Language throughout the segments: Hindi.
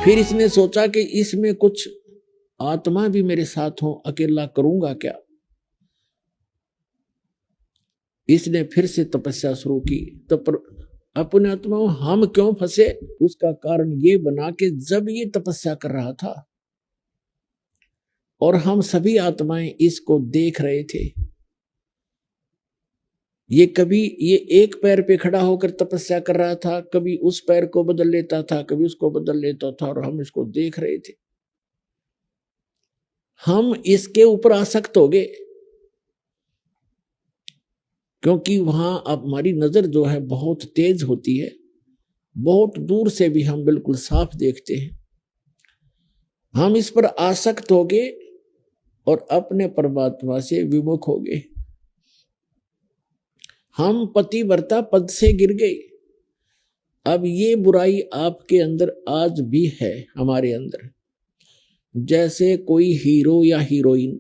फिर इसने सोचा कि इसमें कुछ आत्मा भी मेरे साथ हो, अकेला करूंगा क्या। इसने फिर से तपस्या शुरू की। तो अपने आत्मा में हम क्यों फंसे, उसका कारण ये बना कि जब ये तपस्या कर रहा था और हम सभी आत्माएं इसको देख रहे थे, ये कभी ये एक पैर पे खड़ा होकर तपस्या कर रहा था, कभी उस पैर को बदल लेता था, कभी उसको बदल लेता था, और हम इसको देख रहे थे। हम इसके ऊपर आसक्त हो गए, क्योंकि वहां अब हमारी नजर जो है बहुत तेज होती है, बहुत दूर से भी हम बिल्कुल साफ देखते हैं। हम इस पर आसक्त हो गए और अपने परमात्मा से विमुख हो गए। हम पतिव्रता पद से गिर गए। अब ये बुराई आपके अंदर आज भी है, हमारे अंदर। जैसे कोई हीरो या हीरोइन,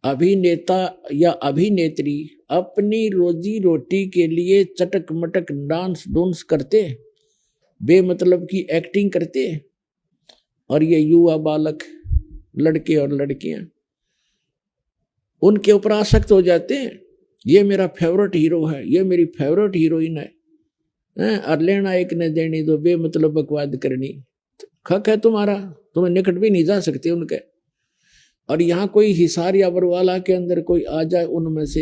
अभिनेता या अभिनेत्री अपनी रोजी रोटी के लिए चटक मटक डांस डूंस करते, बेमतलब की एक्टिंग करते, और ये युवा बालक लड़के और लड़कियां उनके ऊपर आसक्त हो जाते हैं। ये मेरा फेवरेट हीरो है, ये मेरी फेवरेट हीरोइन है, और लेना एक ने देनी दो, बेमतलब बकवाद करनी, खक है तुम्हारा, तुम्हें निकट भी नहीं जा सकते उनके। और यहाँ कोई हिसार या बरवाला के अंदर कोई आ जाए, उनमें से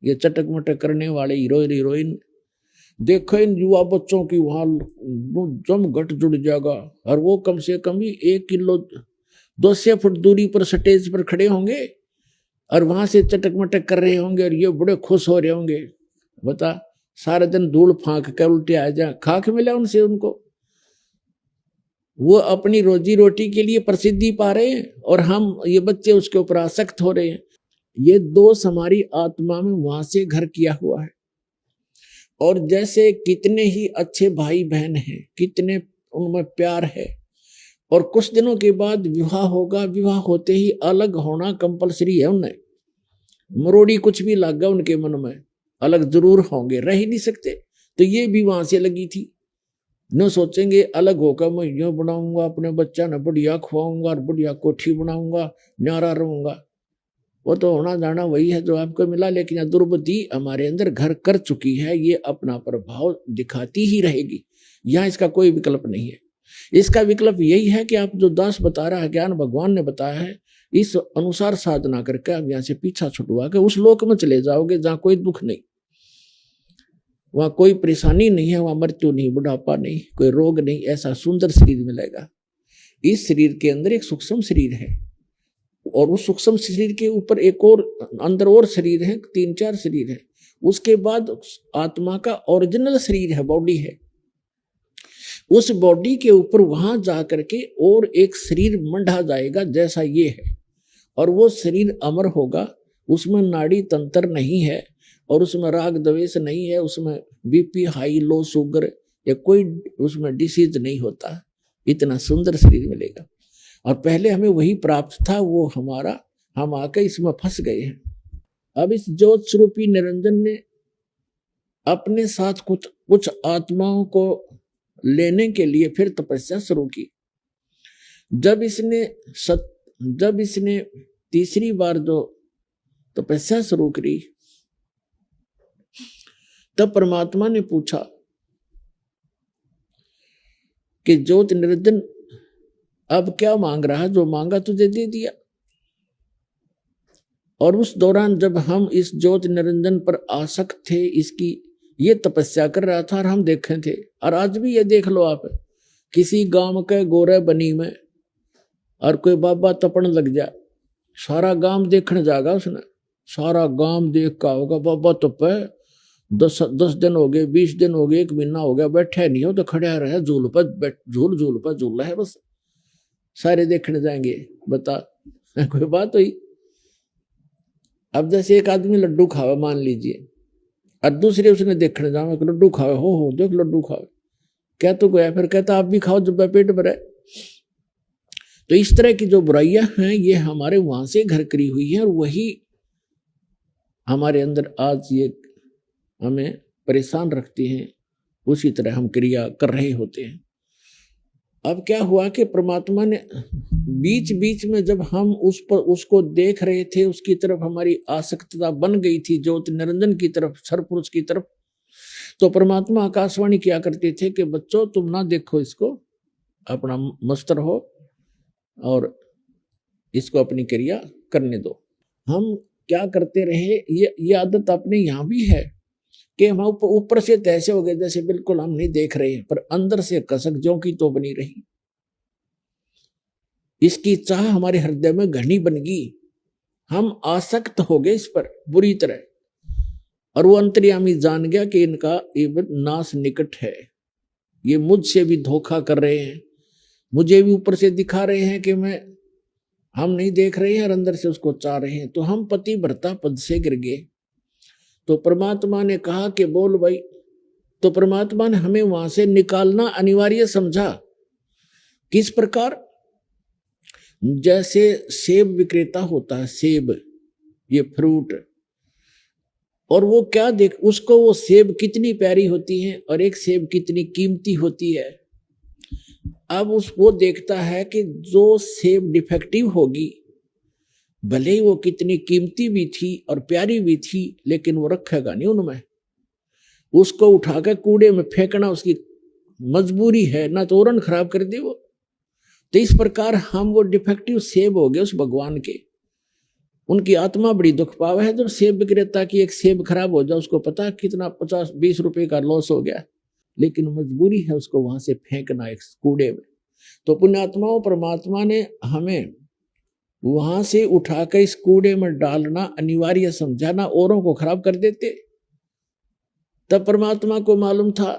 ये चटक मटक करने वाले हीरो हीरोइन, देखो इन युवा बच्चों की वहां जम घट जुड़ जाएगा, और वो कम से कम ही 1 किलो 200 फुट दूरी पर स्टेज पर खड़े होंगे और वहां से चटक मटक कर रहे होंगे, और ये बड़े खुश हो रहे होंगे। बता, सारे दिन धूल फांक कर उल्टे आ जाए, खाक मिला उनसे उनको। वो अपनी रोजी रोटी के लिए प्रसिद्धि पा रहे हैं, और हम ये बच्चे उसके ऊपर आसक्त हो रहे हैं। ये दोष हमारी आत्मा में वहां से घर किया हुआ है। और जैसे कितने ही अच्छे भाई बहन हैं, कितने उनमें प्यार है, और कुछ दिनों के बाद विवाह होगा, विवाह होते ही अलग होना कंपलसरी है उन्हें, मरोड़ी कुछ भी लगा उनके मन में, अलग जरूर होंगे, रह ही नहीं सकते। तो ये भी वहां से लगी थी। न सोचेंगे अलग होकर मैं यूं बनाऊंगा, अपने बच्चा ने बढ़िया खुआऊंगा और बढ़िया कोठी बनाऊंगा, न्यारा रहूंगा। वो तो होना जाना वही है जो आपको मिला, लेकिन यह दुर्बुद्धि हमारे अंदर घर कर चुकी है, ये अपना प्रभाव दिखाती ही रहेगी। यहाँ इसका कोई विकल्प नहीं है। इसका विकल्प यही है कि आप जो दास बता रहा है, ज्ञान भगवान ने बताया है, इस अनुसार साधना करके आप यहाँ से पीछा छुटवा के उस लोक में चले जाओगे जहाँ कोई दुख नहीं, वहां कोई परेशानी नहीं है, वहां मृत्यु नहीं, बुढ़ापा नहीं, कोई रोग नहीं। ऐसा सुंदर शरीर मिलेगा। इस शरीर के अंदर एक सूक्ष्म शरीर है, और उस सूक्ष्म शरीर के ऊपर एक और अंदर और शरीर है, 3-4 शरीर है। उसके बाद आत्मा का ओरिजिनल शरीर है, बॉडी है। उस बॉडी के ऊपर वहां जाकर के और एक शरीर मंडा जाएगा जैसा ये है, और वो शरीर अमर होगा। उसमें नाड़ी तंत्र नहीं है, और उसमें राग द्वेष नहीं है, उसमें बीपी हाई लो शुगर या कोई उसमें डिसीज नहीं होता। इतना सुंदर शरीर मिलेगा। और पहले हमें वही प्राप्त था, वो हमारा, हम आके इसमें फंस गए हैं। अब इस ज्योत स्वरूपी निरंजन ने अपने साथ कुछ आत्माओं को लेने के लिए फिर तपस्या शुरू की। जब इसने तीसरी बार जो तपस्या शुरू करी, तब परमात्मा ने पूछा कि ज्योत निरंजन अब क्या मांग रहा है, जो मांगा तुझे दे दिया। और उस दौरान जब हम इस ज्योत निरंजन पर आसक्त थे, इसकी ये तपस्या कर रहा था और हम देखे थे। और आज भी ये देख लो आप, किसी गांव के गोरे बनी में और कोई बाबा तपन लग जाए, सारा गांव देखने जाएगा उसने, सारा गांव देख का होगा बाबा तप है, 10 दिन हो गए, 20 दिन हो गए, 1 महीना हो गया, बैठे नहीं हो तो खड़ा रहे, झूल पर झूल रहा है, बस सारे देखने जाएंगे। बता कोई बात हुई। अब जैसे एक आदमी लड्डू खावे मान लीजिए, और दूसरे उसने देखने जाओ लड्डू खावे, हो देख लड्डू खावे, क्या तो गया, फिर कहता आप भी खाओ जब पेट भरे। तो इस तरह की जो बुराइयां हैं, ये हमारे वहां से घर करी हुई है, और वही हमारे अंदर आज ये हमें परेशान रखती हैं। उसी तरह हम क्रिया कर रहे होते हैं। अब क्या हुआ कि परमात्मा ने बीच बीच में जब हम उसको देख रहे थे, उसकी तरफ हमारी आसक्तता बन गई थी, ज्योति निरंजन की तरफ, सरपुरुष की तरफ, तो परमात्मा आकाशवाणी किया करते थे कि बच्चों तुम ना देखो इसको, अपना मस्त रहो और इसको अपनी क्रिया करने दो। हम क्या करते रहे, ये आदत अपने यहाँ भी है कि हम ऊपर से तैसे हो गए जैसे बिल्कुल हम नहीं देख रहे हैं, पर अंदर से कसक ज्यों की तो बनी रही। इसकी चाह हमारे हृदय में घनी बन गई, हम आसक्त हो गए इस पर बुरी तरह, और वो अंतर्यामी जान गया कि इनका नाश निकट है, ये मुझसे भी धोखा कर रहे हैं, मुझे भी ऊपर से दिखा रहे हैं कि हम नहीं देख रहे हैं और अंदर से उसको चाह रहे हैं। तो हम पति भर्ता पद से गिर गए। तो परमात्मा ने कहा कि बोल भाई, तो परमात्मा ने हमें वहां से निकालना अनिवार्य समझा। किस प्रकार? जैसे सेब विक्रेता होता है, सेब, ये फ्रूट, और वो क्या देख, उसको वो सेब कितनी प्यारी होती है और एक सेब कितनी कीमती होती है। अब वो देखता है कि जो सेब डिफेक्टिव होगी, भले ही वो कितनी कीमती भी थी और प्यारी भी थी, लेकिन वो रखेगा नहीं उनमें, उसको उठाकर कूड़े में फेंकना उसकी मजबूरी है, ना तो औरन खराब कर दे वो। तो इस प्रकार हम वो डिफेक्टिव सेब हो गए उस भगवान के। उनकी आत्मा बड़ी दुख पावे है जब सेब विक्रेता की एक सेब खराब हो जाए, उसको पता कितना 50-20 रुपए का लॉस हो गया, लेकिन मजबूरी है उसको वहां से फेंकना एक कूड़े में। तो पुण्यात्माओं, परमात्मा ने हमें वहां से उठाकर इस कूड़े में डालना अनिवार्य समझा, ना औरों को खराब कर देते। तब परमात्मा को मालूम था,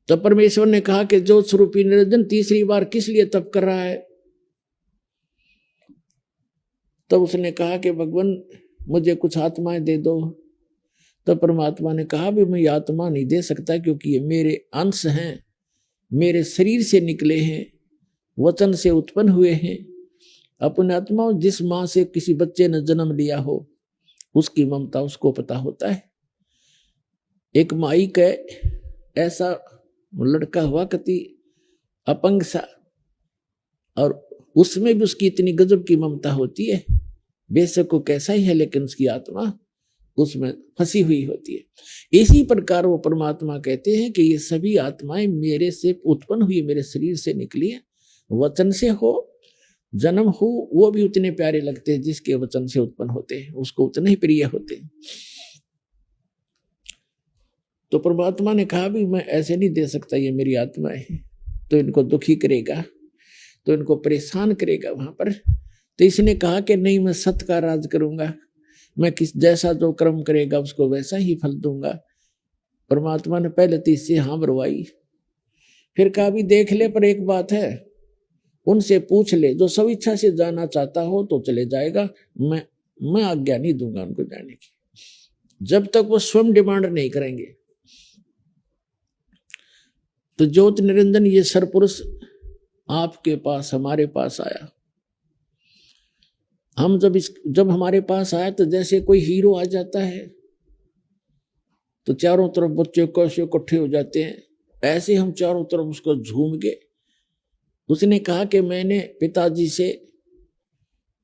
तब परमेश्वर ने कहा कि जो स्वरूपी निरंजन तीसरी बार किस लिए तप कर रहा है? तब उसने कहा कि भगवान मुझे कुछ आत्माएं दे दो। तब परमात्मा ने कहा भी मैं ये आत्मा नहीं दे सकता, क्योंकि ये मेरे अंश हैं, मेरे शरीर से निकले हैं, वचन से उत्पन्न हुए हैं। अपने आत्मा, जिस माँ से किसी बच्चे ने जन्म लिया हो उसकी ममता उसको पता होता है। एक माई का ऐसा लड़का हुआ कति अपंग सा, और उसमें भी उसकी इतनी गजब की ममता होती है, बेशक वो कैसा ही है लेकिन उसकी आत्मा उसमें फंसी हुई होती है। इसी प्रकार वो परमात्मा कहते हैं कि ये सभी आत्माएं मेरे से उत्पन्न हुई, मेरे शरीर से निकली है, वचन से हो, जन्म हो, वो भी उतने प्यारे लगते हैं जिसके वचन से उत्पन्न होते हैं, उसको उतने ही प्रिय होते हैं। तो परमात्मा ने कहा भी मैं ऐसे नहीं दे सकता, ये मेरी आत्मा है, तो इनको दुखी करेगा, तो इनको परेशान करेगा वहां पर। तो इसने कहा कि नहीं, मैं सत्य का राज करूंगा, मैं किस जैसा जो कर्म करेगा उसको वैसा ही फल दूंगा। परमात्मा ने पहले तो इससे हाँ भरवाई, फिर कहा भी देख ले, पर एक बात है, उनसे पूछ ले, जो सब इच्छा से जाना चाहता हो तो चले जाएगा, मैं आज्ञा नहीं दूंगा उनको जाने की, जब तक वो स्वयं डिमांड नहीं करेंगे। तो ज्योति निरंजन ये सरपुरुष आपके पास, हमारे पास आया। हम जब हमारे पास आया तो जैसे कोई हीरो आ जाता है तो चारों तरफ बच्चे कैसे इकट्ठे हो जाते हैं, ऐसे हम चारों तरफ उसको झूम गए। उसने कहा कि मैंने पिताजी से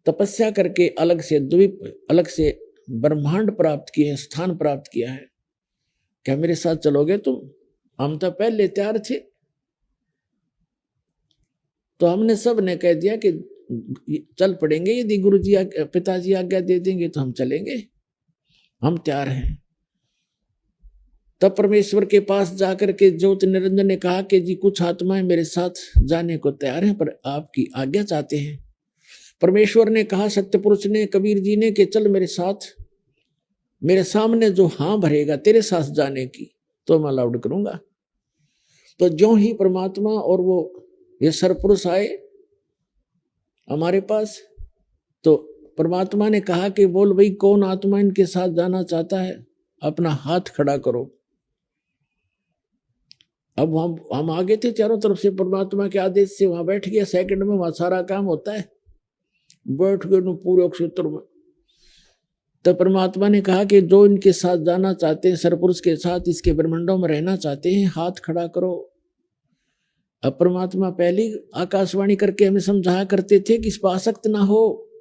तपस्या करके अलग से द्वीप, अलग से ब्रह्मांड प्राप्त किए हैं, स्थान प्राप्त किया है, क्या मेरे साथ चलोगे तुम? हम तो पहले तैयार थे। तो हमने सब ने कह दिया कि चल पड़ेंगे, यदि गुरुजी पिताजी आज्ञा दे देंगे तो हम चलेंगे, हम तैयार हैं। तब परमेश्वर के पास जाकर के ज्योति निरंजन ने कहा कि जी कुछ आत्माएं मेरे साथ जाने को तैयार हैं, पर आपकी आज्ञा चाहते हैं। परमेश्वर ने कहा, सत्य पुरुष ने, कबीर जी ने, कि चल मेरे साथ, मेरे सामने जो हाँ भरेगा तेरे साथ जाने की तो मैं अलाउड करूंगा। तो जो ही परमात्मा और वो ये सरपुरुष आए हमारे पास, तो परमात्मा ने कहा कि बोल भाई कौन आत्मा इनके साथ जाना चाहता है, अपना हाथ खड़ा करो। अब हम आगे थे चारों तरफ से, परमात्मा के आदेश से वहां बैठ गया। सेकंड में वहां सारा काम होता है, बैठ गए पूरे क्षेत्र में। तो परमात्मा ने कहा कि जो इनके साथ जाना चाहते हैं, सरपुरुष के साथ इसके ब्रह्मांडों में रहना चाहते हैं, हाथ खड़ा करो। अब परमात्मा पहले आकाशवाणी करके हमें समझाया करते थे कि इस पर आसक्त ना हो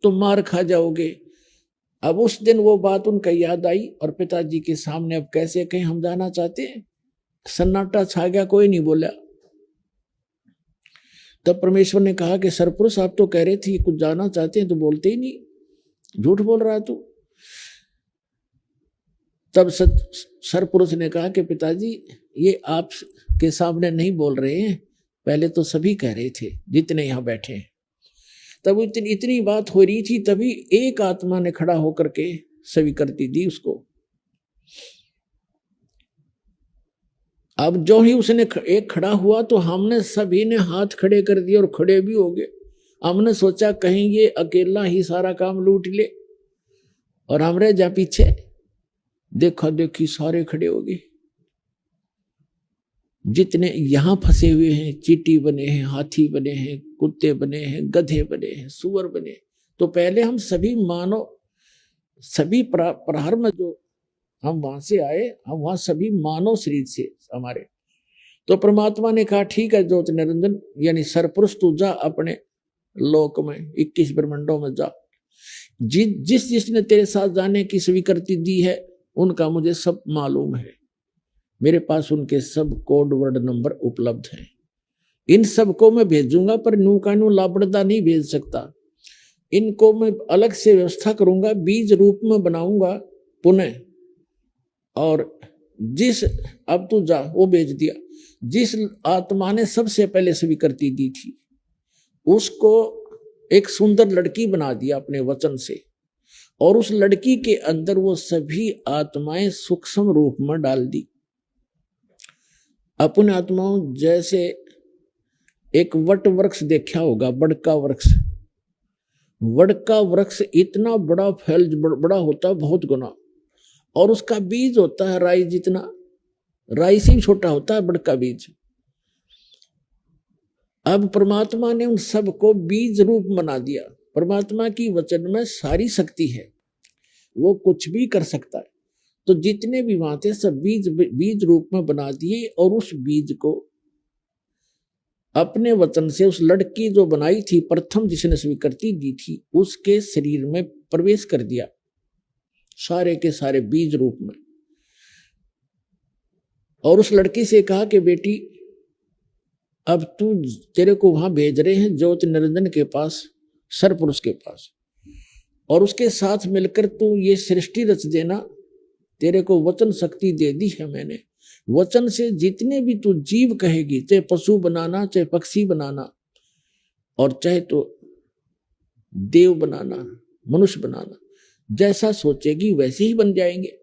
तो मार खा जाओगे। अब उस दिन वो बात उनका याद आई और पिताजी के सामने अब कैसे कहें हम जाना चाहते हैं। सन्नाटा छा गया, कोई नहीं बोला। तब परमेश्वर ने कहा कि सरपुरुष आप तो कह रहे थे कुछ जाना चाहते हैं तो बोलते ही नहीं, झूठ बोल रहा तू। तब सरपुरुष ने कहा कि पिताजी ये आप के सामने नहीं बोल रहे हैं, पहले तो सभी कह रहे थे जितने यहाँ बैठे हैं। तब इतनी बात हो रही थी, तभी एक आत्मा ने खड़ा होकर के स्वीकृति दी उसको। अब जो ही उसने एक खड़ा हुआ तो हमने सभी ने हाथ खड़े कर दिए और खड़े भी हो गए। हमने सोचा कहीं ये अकेला ही सारा काम लूट ले और हम रह जा पीछे। देखा देखी सारे खड़े हो गए, जितने यहां फंसे हुए हैं, चींटी बने हैं, हाथी बने हैं, कुत्ते बने हैं, गधे बने हैं, सुअर बने। तो पहले हम सभी मानव, सभी प्रहार में जो हम वहां से आए, हम वहां सभी मानव शरीर से हमारे। तो परमात्मा ने कहा ठीक है ज्योति निरंजन यानी सरपुरुष तू जा अपने लोक में, 21 ब्रह्मंडों में जा। जिसने तेरे साथ जाने की स्वीकृति दी है उनका मुझे सब मालूम है, मेरे पास उनके सब कोड वर्ड नंबर उपलब्ध हैं। इन सब को मैं भेजूंगा, पर नू का नू लापड़दा नहीं भेज सकता। इनको मैं अलग से व्यवस्था करूंगा, बीज रूप में बनाऊंगा पुनः। और जिस अब तू जा, वो भेज दिया। जिस आत्मा ने सबसे पहले स्वीकृति दी थी उसको एक सुंदर लड़की बना दिया अपने वचन से, और उस लड़की के अंदर वो सभी आत्माएं सूक्ष्म रूप में डाल दी। अपने आत्माओं जैसे एक वट वृक्ष देखा होगा, बड़का वृक्ष। वड़का वृक्ष इतना बड़ा फैल बड़ा होता है बहुत गुना, और उसका बीज होता है राई जितना, राई से भी छोटा होता है बड़का बीज। अब परमात्मा ने उन सबको बीज रूप बना दिया। परमात्मा की वचन में सारी शक्ति है, वो कुछ भी कर सकता है। तो जितने भी वहां थे सब बीज रूप में बना दिए, और उस बीज को अपने वचन से उस लड़की जो बनाई थी प्रथम, जिसने स्वीकृति दी थी, उसके शरीर में प्रवेश कर दिया, सारे के सारे बीज रूप में। और उस लड़की से कहा कि बेटी अब तू, तेरे को वहां भेज रहे हैं ज्योति निरंजन के पास, सरपुरुष के पास, और उसके साथ मिलकर तू ये सृष्टि रच देना। तेरे को वचन शक्ति दे दी है मैंने। वचन से जितने भी तू जीव कहेगी, चाहे पशु बनाना, चाहे पक्षी बनाना, और चाहे तो देव बनाना, मनुष्य बनाना, जैसा सोचेगी वैसे ही बन जाएंगे।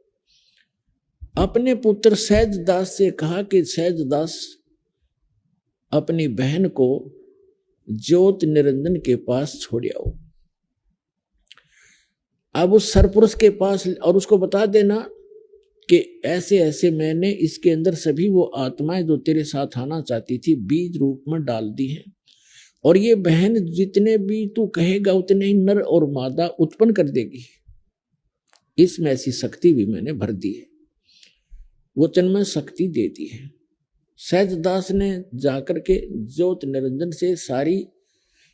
अपने पुत्र सहज दास से कहा कि सहज दास अपनी बहन को ज्योति निरंजन के पास छोड़ आओ। अब उस सरपुरुष के पास, और उसको बता देना कि ऐसे ऐसे मैंने इसके अंदर सभी वो आत्माएं जो तेरे साथ आना चाहती थी बीज रूप में डाल दी हैं, और ये बहन जितने भी तू कहेगा उतने ही नर और मादा उत्पन्न कर देगी। इसमें ऐसी शक्ति भी मैंने भर दी है, वचन में शक्ति दे दी है। सहजदास ने जाकर के ज्योति निरंजन से सारी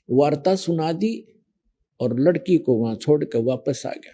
वार्ता सुना दी और लड़की को वहां छोड़कर वापस आ गया।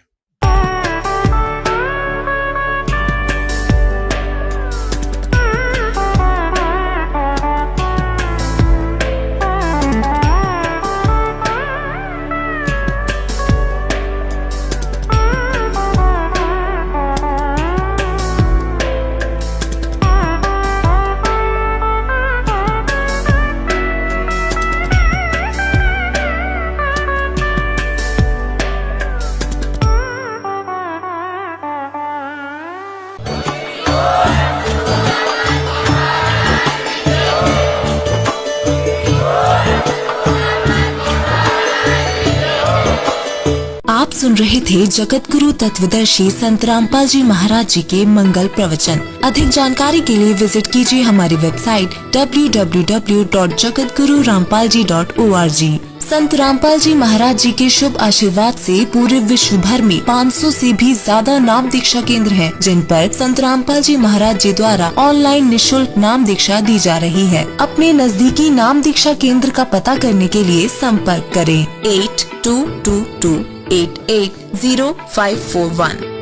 आप सुन रहे थे जगत गुरु तत्वदर्शी संत रामपाल जी महाराज जी के मंगल प्रवचन। अधिक जानकारी के लिए विजिट कीजिए हमारी वेबसाइट www.jagatgururampalji.org। संत रामपाल जी महाराज जी के शुभ आशीर्वाद से पूरे विश्व भर में 500 से भी ज्यादा नाम दीक्षा केंद्र हैं, जिन पर संत रामपाल जी महाराज जी द्वारा ऑनलाइन निशुल्क नाम दीक्षा दी जा रही है। अपने नजदीकी नाम दीक्षा केंद्र का पता करने के लिए संपर्क करें 8222880541।